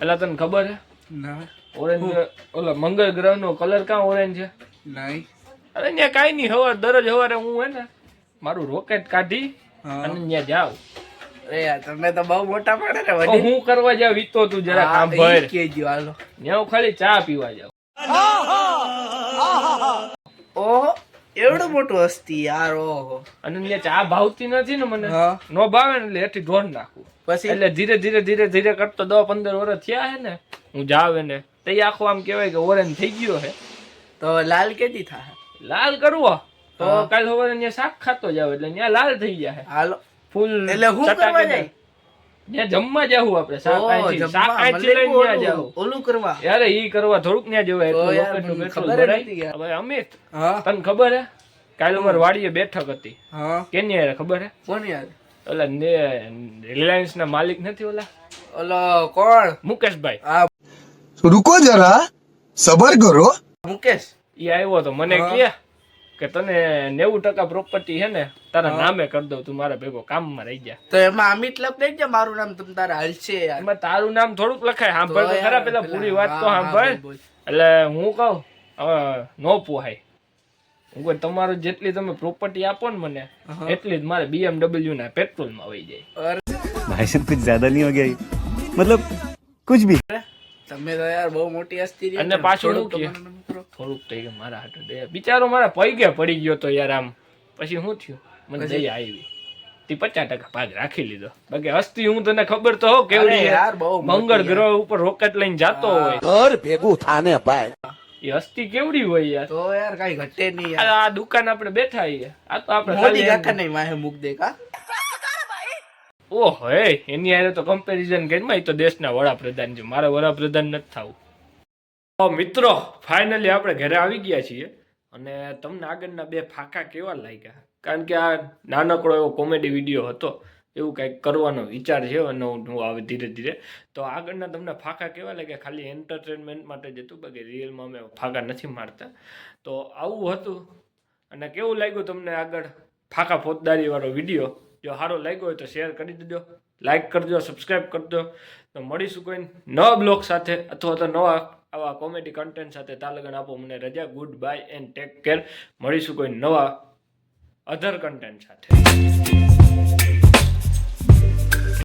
એલા તને ખબર છે ના ઓરેન્જ ઓલા મંગળ ગ્રહ નો કલર કાં ઓરેન્જ છે? નહીં. અરે ત્યાં કાંઈ નહીં, દરરોજ સવારે હું હે ને મારું રોકેટ કાઢી હા. અને ત્યાં જાઉં. અરે યાર તમે તો બહુ મોટા પડે ને તો વડી. હું કરવા જાવ ઈ તો તું જરા હા, સાંભળ. ઈ કહેજો હાલો. ત્યાં હું ખાલી ચા પીવા જાઉં. ઓહો એવડું મોટું હસ્તી યાર. ઓહો. અને ત્યાં ચા ભાવતી નથી ને મને, હા. નો ભાવે ને એટલે એથી ઢોર નાખું. પછી એટલે ધીરે ધીરે કરતો 10-15 વર્ષ થયા હે ને હું જાવ એને તો ઈ આખો આમ કેવાય કે ઓરેન્જ થઈ ગયો હે. તો લાલ કેદી થાય? લાલ કરવો તો હા. કાલ સવારે ત્યાં શાક ખાતો જાવ એટલે ત્યાં લાલ થઈ જાય હાલો. ફૂલ. એટલે હું કરવા જાય? ત્યાં જમવા જાવું આપણે, શાક ઓહ, આઈથી જમવા. શાક આઈથી મને લઈને ત્યાં જાવું. ઓલું કરવા. યાર ઈ કરવા થોડુંક ત્યાં જવાય, તો એટલું યાર રોકેટનું મને પેટ્રોલ ખબર જ ભરાય. નથી યાર. હવે અમિત હા તને ખબર હે કાલ અમારે વાડીએ બેઠક હતી હા. કેની હારે ખબર હે? કોણ યાર? ઓલા રિલાયન્સ ના માલિક નથી ઓલા ઓલો કોણ? મુકેશભાઈ, હા रुको जरा सबर करो। મુકેશ. ઈ આવ્યો તો મને હા. કે તને 90% પ્રોપર્ટી હે ને તારા હા. નામે કરી દઉં, તું મારા ભેગો કામમાં રહી જા. તો એમાં અમિત લખ દેજે મારું નામ તમ તારા હાલશે યાર. એમાં તારું નામ થોડુંક લખાય, સાંભળ તો યાર ખરા પેલા પૂરી વાત તો હા, સાંભળ. બોલ. એટલે હું કહું હવે નો પોહાય. હું કહું તમારું જેટલી તમે પ્રોપર્ટી આપો ને મને હા. એટલી જ મારે BMW ના પેટ્રોલમાં વહી જાય. અરે भाई साहब कुछ ज्यादा नहीं हो गया ये? मतलब कुछ भी। તમે તો યાર બહુ મોટી હસ્તી રહી. અને પાછું થોડુંક શું તો કે? મને નમકરો. થોડુંક થઈ ગયું મારા હાટુ દે, બિચારો મારા પૈગે પડી ગયો તો યાર. આમ પછી શું થયું, મને પછી? દયા આવી તે 50% ભાગ રાખી લીધો. બાકી હસ્તી હું તને ખબર તો હો કેવડી અરે હે. યાર બહુ મંગળ ગ્રહ ઉપર રોકેટ લઈને જાતો હોય घर भेगू थाने भाई। એ હસ્તી કેવડી હોય યાર. તો યાર કઈ ઘટે નહીં આ યાર. આ દુકાન આપણે બેઠા છીએ, આ તો આપણે મોદી ખાલી કાકા નહીં માહે મૂક દે કા. ઓહો હે એની હારે તો કમ્પેરિઝન કરીમાં એ તો દેશના વડાપ્રધાન છે, મારે વડાપ્રધાન નથી થવું. તો મિત્રો ફાઇનલી આપણે ઘરે આવી ગયા છીએ અને તમને આગળના 2 ફાંકા કેવા લાગ્યા? કારણ કે આ નાનકડો એવો કોમેડી વિડીયો હતો, એવું કંઈક કરવાનો વિચાર છે અને હું આવે ધીરે ધીરે. તો આગળના તમને ફાંકા કેવા લાગ્યા? ખાલી એન્ટરટેનમેન્ટ માટે જ હતું, બાકી રિયલમાં અમે ફાંકા નથી મારતા. તો આવું હતું. અને કેવું લાગ્યું તમને આગળ ફાંકા ફોજદારીવાળો વિડીયો? જો સારો લાગ્યો હોય તો શેર કરી દેજો, લાઇક કરજો, સબસ્ક્રાઈબ કરજો. તો મળીશું કોઈ નવા બ્લોગ સાથે અથવા તો નવા આવા કોમેડી કન્ટેન્ટ સાથે. ત્યાં લગન આપો મને રજા. Good bye and take care. મળીશું કોઈ નવા અધર કન્ટેન્ટ સાથે.